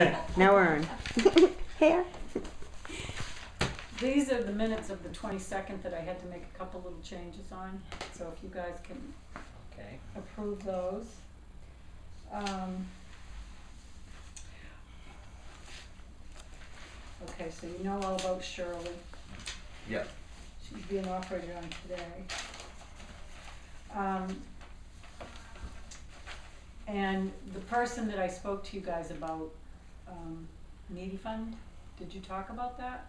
Now we're on. Here. These are the minutes of the 22nd that I had to make a couple little changes on, so if you guys can approve those. Okay, so you know all about Shirley. Yep. She's being operated on today. And the person that I spoke to you guys about, Needy Fund, did you talk about that?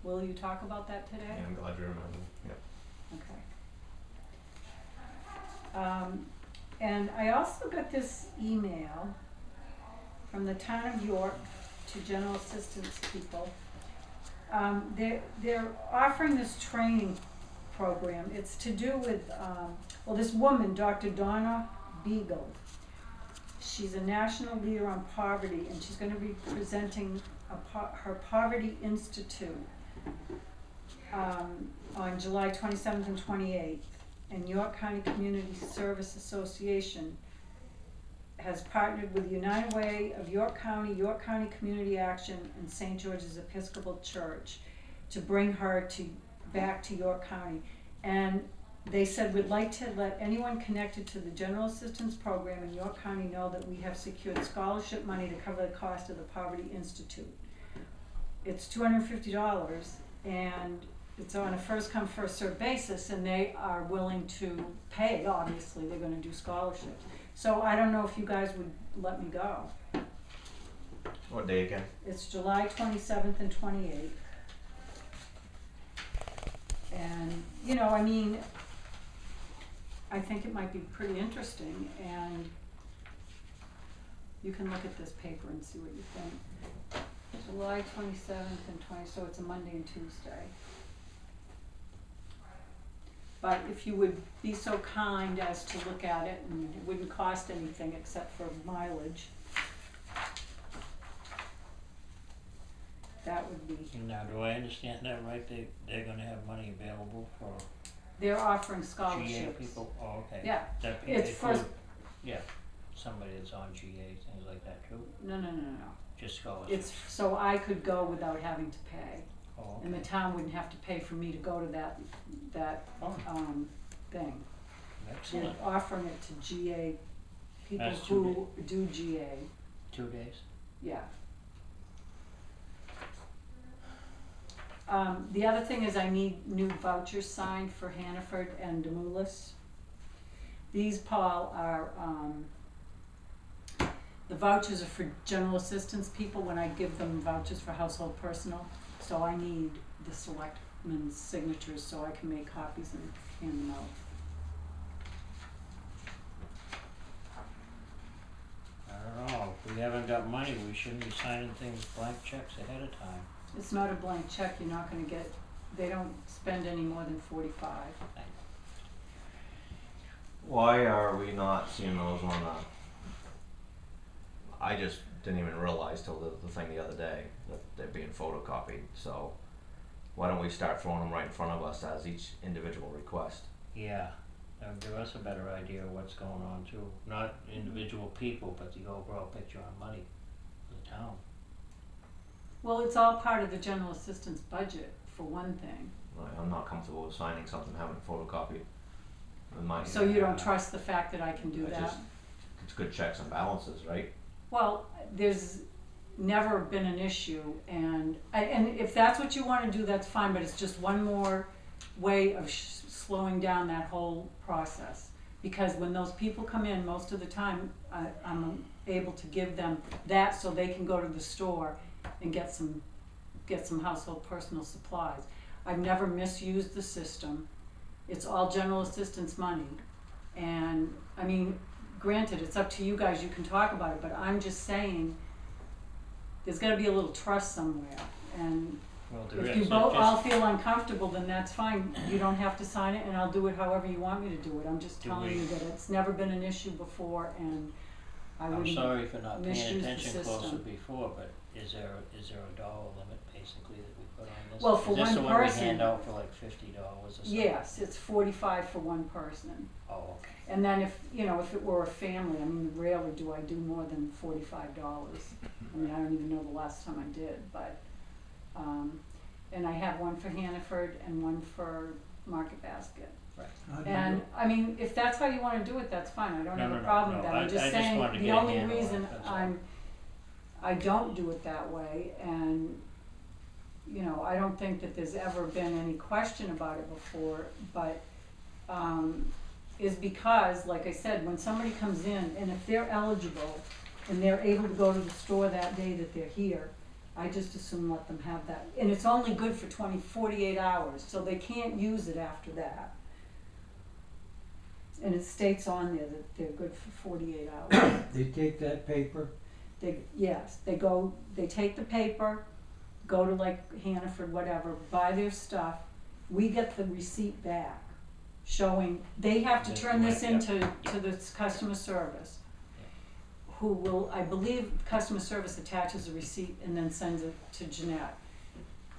Will you talk about that today? Yeah, I'm glad you remember. Yep. Okay. And I also got this email from the town of York to general assistance people. They're offering this training program. It's to do with, well, this woman, Dr. Donna Beagle. She's a national leader on poverty, and she's going to be presenting her Poverty Institute on July 27th and 28th. And York County Community Service Association has partnered with United Way of York County Community Action, and St. George's Episcopal Church to bring her back to York County. And they said, we'd like to let anyone connected to the General Assistance Program in York County know that we have secured scholarship money to cover the cost of the Poverty Institute. It's $250, and it's on a first-come, first-served basis, and they are willing to pay. Obviously, they're going to do scholarships. So I don't know if you guys would let me go. What day again? It's July 27th and 28th. And, you know, I mean, I think it might be pretty interesting, and you can look at this paper and see what you think. July 27th and 20th, so it's a Monday and Tuesday. But if you would be so kind as to look at it, and it wouldn't cost anything except for mileage, that would be. Now, do I understand that right? They're gonna have money available for They're offering GA scholarships. people? Oh, okay. Yeah, That it's include- for, Yeah, somebody that's on GA, things like that too? no. Just scholarships? It's so I could go without having to pay. Oh, And the okay. town wouldn't have to pay for me to go to that Oh, thing. They're excellent. offering it to GA, people That's who do GA, 2 days? yeah. The other thing is I need new vouchers signed for Hannaford and Demoulas. These, Paul, are, the vouchers are for general assistance people when I give them vouchers for household personal. So I need the selectmen's signatures so I can make copies and hand them out. I don't know, if we haven't got money, we shouldn't be signing things, blank checks ahead of time. It's not a blank check, you're not gonna get, they don't spend any more than 45. Why are we not seeing those on I just didn't even realize till the thing the other day that they're being photocopied. So why don't we start throwing them right in front of us as each individual request? Yeah, that would give us a better idea of what's going on too. Not individual people, but the overall picture on money for the town. Well, it's all part of the general assistance budget, for one thing. I'm not comfortable with signing something having it photocopied. In my So you don't trust the fact that I can do that? It's good checks and balances, right? Well, there's never been an issue, and if that's what you want to do, that's fine, but it's just one more way of slowing down that whole process. Because when those people come in, most of the time, I'm able to give them that so they can go to the store and get some household personal supplies. I've never misused the system. It's all general assistance money. And I mean, granted, it's up to you guys, you can talk about it, but I'm just saying there's gotta be a little trust somewhere. And Well, there if is. you It both just- all feel uncomfortable, then that's fine. You don't have to sign it, and I'll do it however you want me to do it. I'm just Do telling we- you that it's never been an issue before, and I I'm wouldn't sorry for not paying misuse the attention closer system. before, but is there a dollar limit basically that we put on this? Well, for Is this one the one we person- hand out for like $50 or something? Yes, it's 45 for one person. Oh, okay. And then if it were a family, I mean, rarely do I do more than $45. I mean, I don't even know the last time I did, but, and I have one for Hannaford and one for Market Basket. How do And, you- I mean, if that's how you wanna do it, that's fine, I don't have a No, problem with no, that, I'm I just just saying, wanted to the get a only handle on it, reason that's all. I don't do it that way, and, I don't think that there's ever been any question about it before, but, is because, like I said, when somebody comes in, and if they're eligible, and they're able to go to the store that day that they're here, I just assume let them have that, and it's only good for 48 hours, so they can't use it after that. And it states on there that they're good for 48 hours. They take that paper, Yes, they take the paper, go to like Hannaford, whatever, buy their stuff, we get the receipt back, showing, they have to That turn this might- into, to this customer service, who will, I believe, customer service attaches a receipt and then sends it to Jeanette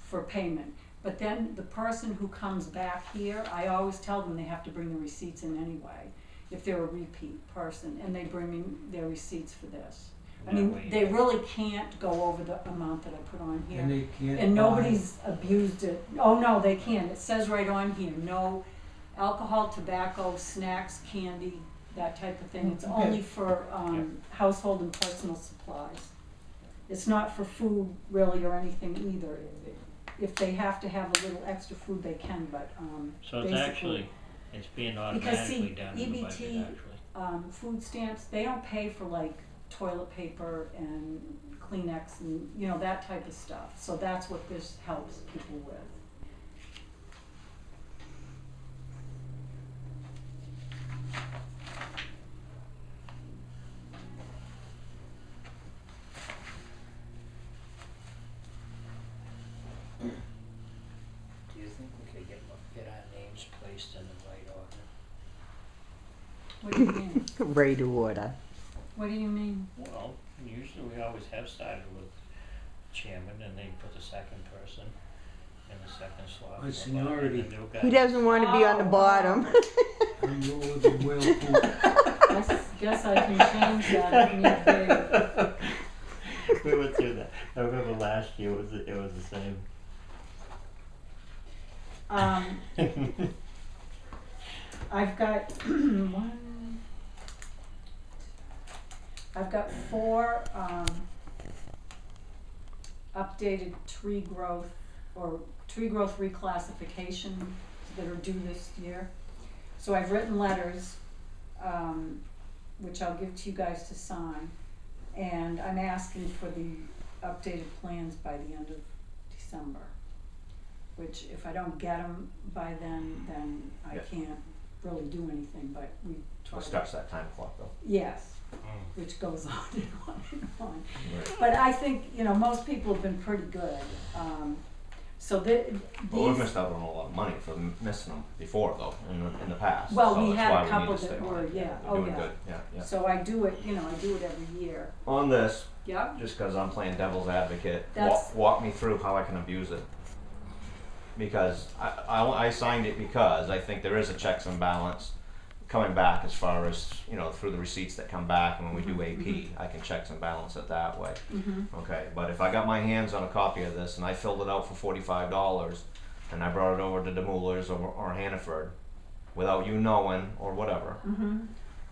for payment. But then the person who comes back here, I always tell them they have to bring the receipts in anyway, if they're a repeat person, and they bring me their receipts for this. I That mean, way- they really can't go over the amount that I put on here. and they can't And buy- nobody's abused it. Oh, no, they can't. It says right on here, no alcohol, tobacco, snacks, candy, that type of thing. It's Okay. only for, household and personal supplies. It's not for food really or anything either. If they have to have a little extra food, they can, but, So it's basically, actually, it's being Because, see, automatically done in the budget EBT actually. food stamps, they don't pay for like toilet paper and Kleenex and, that type of stuff. So that's what this helps people with. Do you think we could get our names placed in the right order? What do you mean? Right order. What do you mean? Well, usually we always have started with chairman and then put the second person in the second slot. By followed by seniority. the new guy. He doesn't want to be on the Oh, bottom. I'm going with the whale poop. Guess I can change that if need be. We went through that. I remember last year it was the same. I've got I've got 4 updated tree growth reclassification that are due this year. So I've written letters, which I'll give to you guys to sign, and I'm asking for the updated plans by the end of December. Which if I don't get them by then I Yeah. can't really do anything, but we try It to. starts that time clock though. Yes, Mm. which goes on and on and on. Right. But I think, most people have been pretty good. So Well, we've these, missed out on a lot of money for missing them before though, in the past. Well, so we that's had a why we couple need to that stay on were, it. yeah, We're oh, doing yeah. good, yeah. so I do it, I do it every year. On this, Yep, just because I'm playing devil's advocate, That's- walk me through how I can abuse it. Because I signed it because I think there is a checks and balance coming back as far as, through the receipts that come back, and when we do AP, I can checks and balance it that way. Okay, but if I got my hands on a copy of this and I filled it out for $45 and I brought it over to DeMuller's or Hannaford without you knowing or whatever,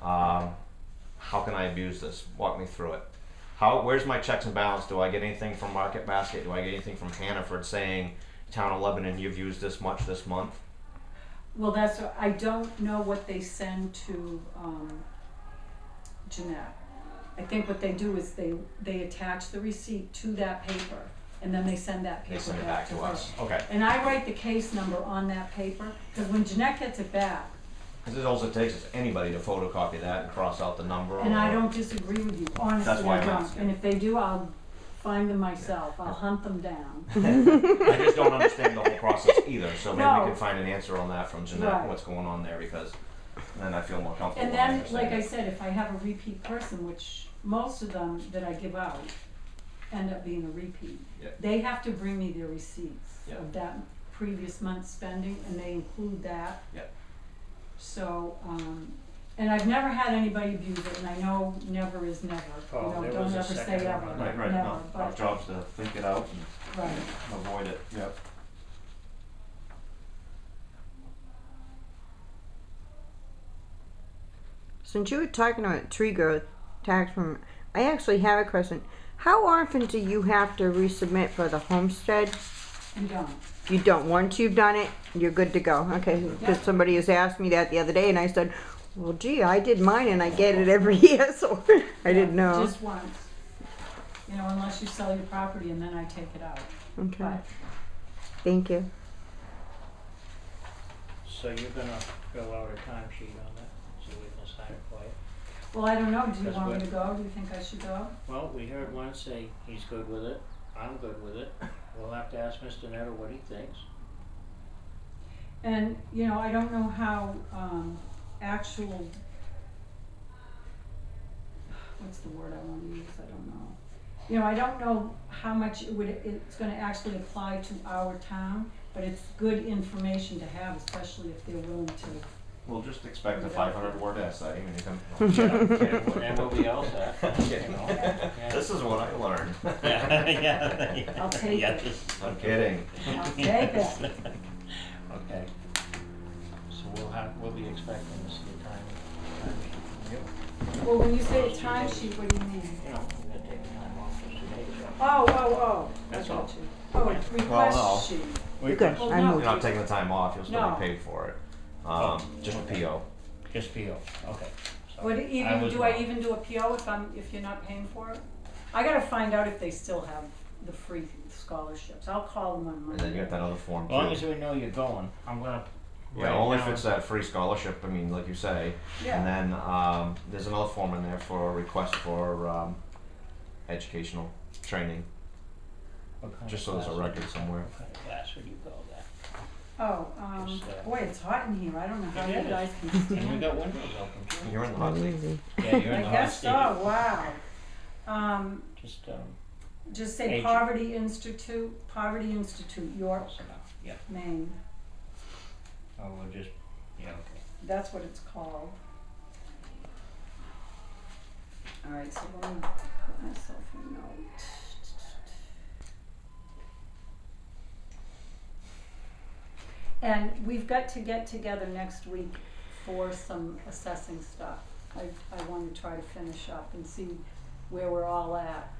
how can I abuse this? Walk me through it. Where's my checks and balance? Do I get anything from Market Basket? Do I get anything from Hannaford saying, Town of Lebanon, you've used this much this month? well, I don't know what they send to, Jeanette. I think what they do is they attach the receipt to that paper, and then they send that They paper send it back back to to her. us. Okay. And I write the case number on that paper, because when Jeanette gets it back, Because all it takes is anybody to photocopy that and cross out the number. and I or- don't disagree with you, honestly, That's why I I'm don't. asking. And if they do, I'll find them myself, I'll hunt them down. I just don't understand the whole process either, so maybe No. we can find an answer on that from Jeanette, Right. what's going on there, because then I feel more comfortable. And when I then, understand like I it. said, if I have a repeat person, which most of them that I give out end up being a repeat. Yep. They have to bring me their receipts Yep. of that previous month's spending, and they include that. Yep. So, and I've never had anybody abuse it, and I know never is never, Oh, there don't was a ever second say one ever, on Right, right, never, no, our but, job's to think it out right. and avoid it, yep. Since you were talking about tree growth tax from, I actually have a question. How often do you have to resubmit for the homestead? You don't. You don't. Once you've done it, you're good to go. Okay, because somebody has asked me that the other day, and I said, "Well, gee, I did mine, and I get it every year, so I didn't know." Just once. You know, unless you sell your property and then I take it out. Okay, But, thank you. So you're gonna fill out a timesheet on that, so we can sign it for you? well, I don't know, do you That's want me good. to go? Do you think I should go? Well, we heard one say he's good with it, I'm good with it, we'll have to ask Mr. Netter what he thinks. And, you know, I don't know how, actual, what's the word I wanna use, I don't know. You know, I don't know how much it's gonna actually apply to our town, but it's good information to have, especially if they're willing to. We'll just expect a Without- 500-word essay when you come. And we'll be all set, you know? Yeah. This is what I learned. Yeah. I'll take Yeah, it. just- I'm kidding. I'll take it. Okay. So we'll be expecting to see a time sheet from you. Well, when you say a timesheet, what do you mean? You know, we're gonna take time off for today, so. Oh, That's I got all. you. Oh, a Well, no. request sheet. You're good. Well, I no. moved. You're not taking the time off, you'll still No. be paid for it. Oh, Just a okay. PO. Just PO, okay. So What, I even, was do I wrong. even do a PO if you're not paying for it? I gotta find out if they still have the free scholarships. I'll call them on And Monday. then you got that other form As too. long as we know you're going, I'm gonna Yeah, write only if down- it's that free scholarship, I mean, like you say. Yeah. And then, there's another form in there for a request for, educational training, what kind just of so there's a class would record you- somewhere. What kind of class would you call that? Oh, Just, boy, it's hot in here. I don't know how It you is. guys can And we stand got it. windows open too. You're in the hot Not seat. easy. Yeah, you're in I the hot guess seat. so, wow. Just, Just say Agent. Poverty Institute, York, close enough, yeah. Maine. Or we'll just, yeah, okay. That's what it's called. Alright, so let me put myself a note. And we've got to get together next week for some assessing stuff. I wanna try to finish up and see where we're all at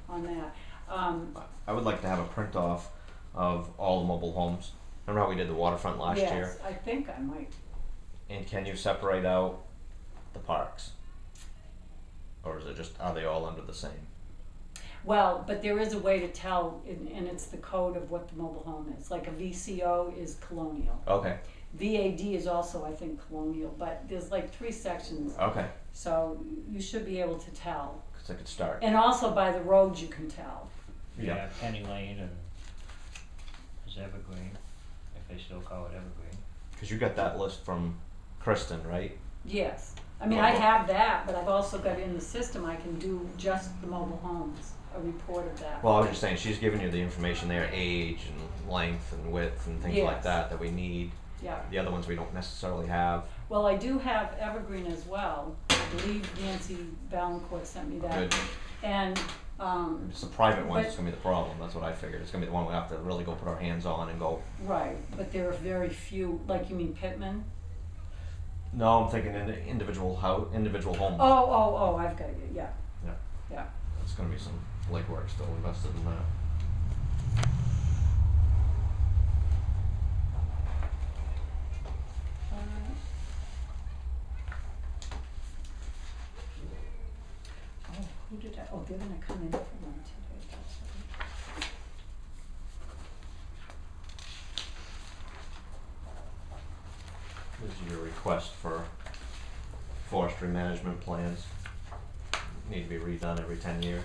on that. I would like to have a print off of all the mobile homes. Remember how we did the waterfront last year? Yes, I think I might. And can you separate out the parks? Or is it just, are they all under the same? Well, but there is a way to tell, and it's the code of what the mobile home is. Like a VCO is colonial. Okay, VAD is also, I think, colonial, but there's like 3 sections, okay, so you should be able to tell. because I could start. And also by the roads you can tell. Yeah. Penny Lane and is Evergreen, if they still call it Evergreen. Because you got that list from Kristen, right? Yes. I mean, I have that, but I've also got in the system, I can do just the mobile homes, a report of that. Well, I was just saying, she's giving you the information there, age and length and width and things like Yes. that we need. Yeah. The other ones we don't necessarily have. Well, I do have Evergreen as well. I believe Nancy Valancourt sent me that. Good. And, If it's the private ones, But- it's gonna be the problem, that's what I figured. It's gonna be the one we have to really go put our hands on and go, right, but there are very few, like you mean Pittman? no, I'm thinking individual homes. Oh, I've got it, yeah. Yeah. Yeah. It's gonna be some legwork still invested in that. Oh, who did I, oh, they're gonna come in for one today, that's right. This is your request for forestry management plans. Need to be redone every 10 years.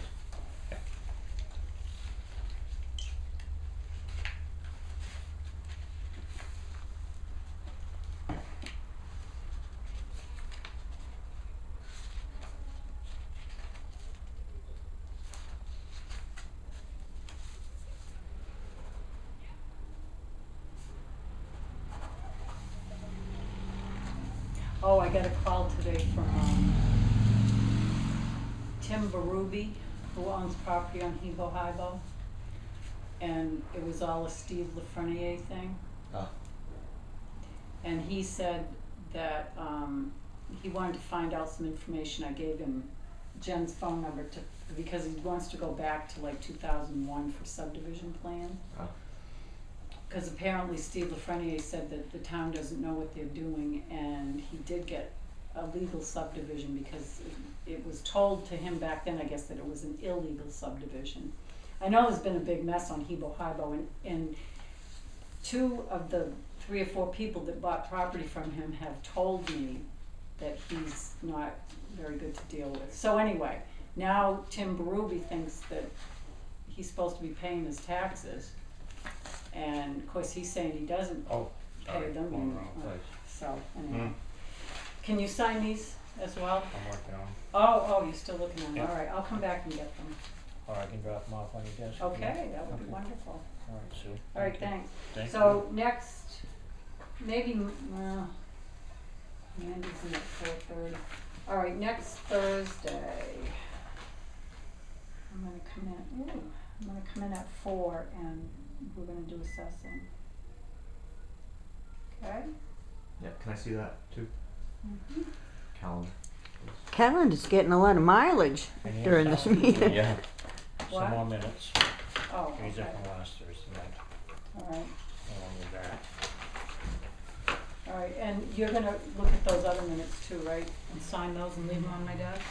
Oh, I got a call today from, Tim Berube, who owns property on Hebo Highbo. And it was all a Steve Lafreniere thing. Oh. And he said that, he wanted to find out some information. I gave him Jen's phone number because he wants to go back to like 2001 for subdivision plan. Oh. Because apparently Steve Lafreniere said that the town doesn't know what they're doing, and he did get a legal subdivision because it was told to him back then, I guess, that it was an illegal subdivision. I know there's been a big mess on Hebo Highbo, and 2 of the 3 or 4 people that bought property from him have told me that he's not very good to deal with. So anyway, now Tim Berube thinks that he's supposed to be paying his taxes, and of course he's saying he doesn't Oh, pay sorry, them. going wrong place. So anyway, can you sign these as well? I'm working on 'em. Oh, you're still looking at them. Yeah. All right, I'll come back and get them. Or I can drop them off on your desk. Okay, that would be Okay. wonderful. All right, Sue. All right, Thank you. thanks. Thank So next, maybe, Mandy's in at 4:30. All right, next Thursday, I'm gonna come in at 4, and we're gonna do assessing. Okay? Yeah, can I see that too? Mhm. Calendar. Calendar's getting a lot of mileage Any during this other- meeting. Yeah. What? Some more minutes. Oh, These are okay, from last Thursday night, all right. along with that. All right, and you're gonna look at those other minutes too, right? And sign those and leave them on my desk?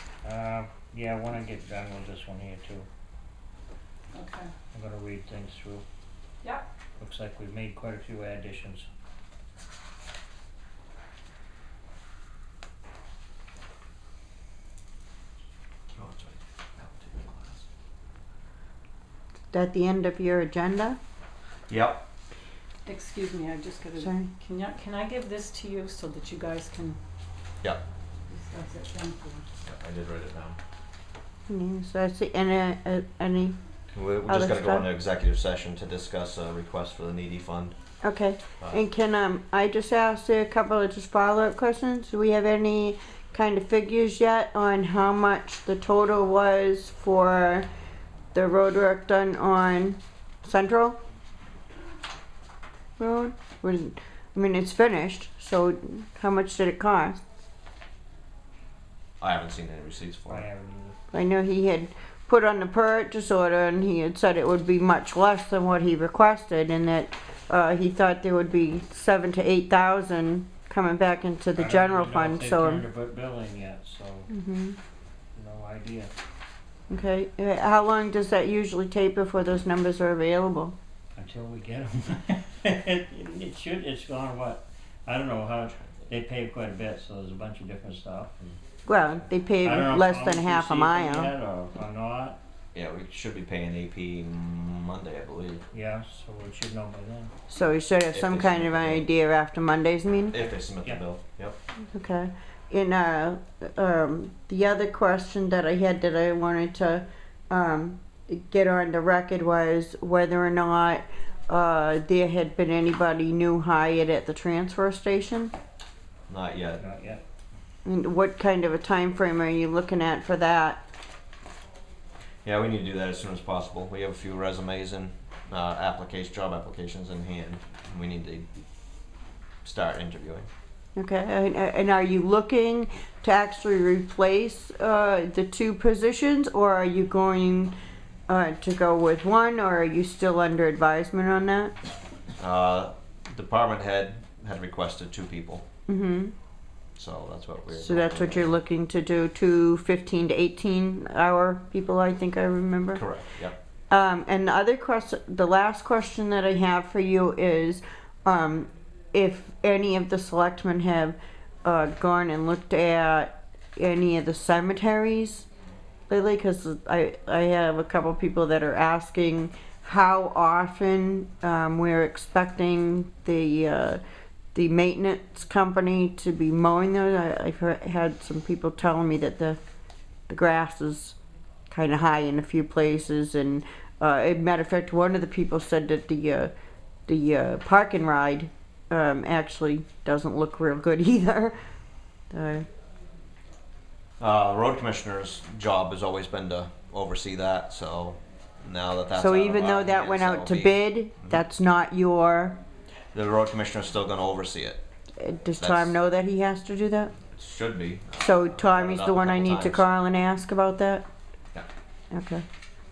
Yeah, when I get done with this one here too, Okay. I'm gonna read things through. Yep. Looks like we've made quite a few additions. Oh, that's right. That would take a class. Is that the end of your agenda? Yep. Excuse me, I just gotta, Sorry. can I give this to you so that you guys can Yep. discuss it then? Yep, I did write it down. Yeah, so I see any, We're Other just gonna go stuff? into executive session to discuss a request for the needy fund. okay. Uh, And can I just ask a couple of just follow-up questions? Do we have any kind of figures yet on how much the total was for the road work done on Central Road? I mean, it's finished, so how much did it cost? I haven't seen any receipts for I it. haven't either. I know he had put on the purchase order and he had said it would be much less than what he requested, and that he thought there would be 7,000 to 8,000 coming back into the general fund, I so. don't even know if they've turned to billing yet, so Mhm. no idea. Okay, how long does that usually take before those numbers are available? Until we get them. It's gone what? I don't know how, they pay quite a bit, so there's a bunch of different stuff. Well, they pay I don't know if less Tom than half a received them mile. yet or not, Yeah, we should be paying AP Monday, I believe. yeah, so we should know by then. So we should have If some they kind of submit an the bill. idea after Monday's meeting? If they submit Yeah. the bill, yep. Okay. And the other question that I had that I wanted to get on the record was whether or not there had been anybody new hired at the transfer station. Not yet. Not yet. And what kind of a time frame are you looking at for that? Yeah, we need to do that as soon as possible. We have a few resumes and job applications in hand. We need to start interviewing. Okay, and are you looking to actually replace the 2 positions, or are you going to go with one, or are you still under advisement on that? Department head had requested 2 people, Mm-hmm. so that's what we're. So that's what you're looking to do, 2 15 to 18 hour people, I think I remember. Correct. Yep. And the last question that I have for you is, if any of the selectmen have gone and looked at any of the cemeteries lately, because I have a couple people that are asking how often we're expecting the maintenance company to be mowing those. I've had some people telling me that the grass is kind of high in a few places, and as a matter of fact, one of the people said that the park and ride actually doesn't look real good either. The The road commissioner's job has always been to oversee that, so now that that's so out of even our though that hands, went out to that'll be- bid, that's not your. The road commissioner's still gonna oversee it. Does That's- Tom know that he has to do that? Should be. So Brought Tommy's it up the a one I couple need to times. call and ask about that? Yeah. Okay.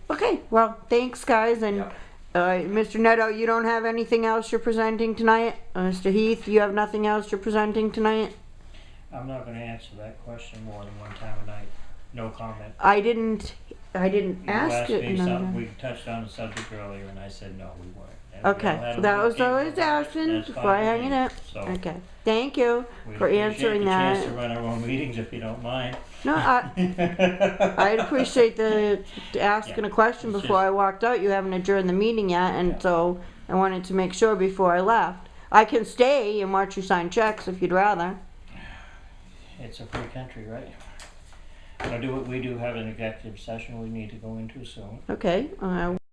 Okay, well, thanks, guys, and, Yeah. Mr. Neto, you don't have anything else you're presenting tonight? Mr. Heath, you have nothing else you're presenting tonight? I'm not gonna answer that question more than one time a night. No comment. I didn't You ask asked it. me no, something, no. we touched on the subject earlier, and I said, no, we weren't. And we all Okay, had a that little was deeper always about it, asking and that's before fine I with hang me. it up. So, Okay, thank you we for appreciate answering the chance to that. run our own meetings if you don't mind. No, I'd appreciate the asking a question It's before just- I walked out. You haven't adjourned the meeting yet, and Yeah. so I wanted to make sure before I left. I can stay and watch you sign checks if you'd rather. It's a free country, right? We do have an executive session we need to go into soon. Okay,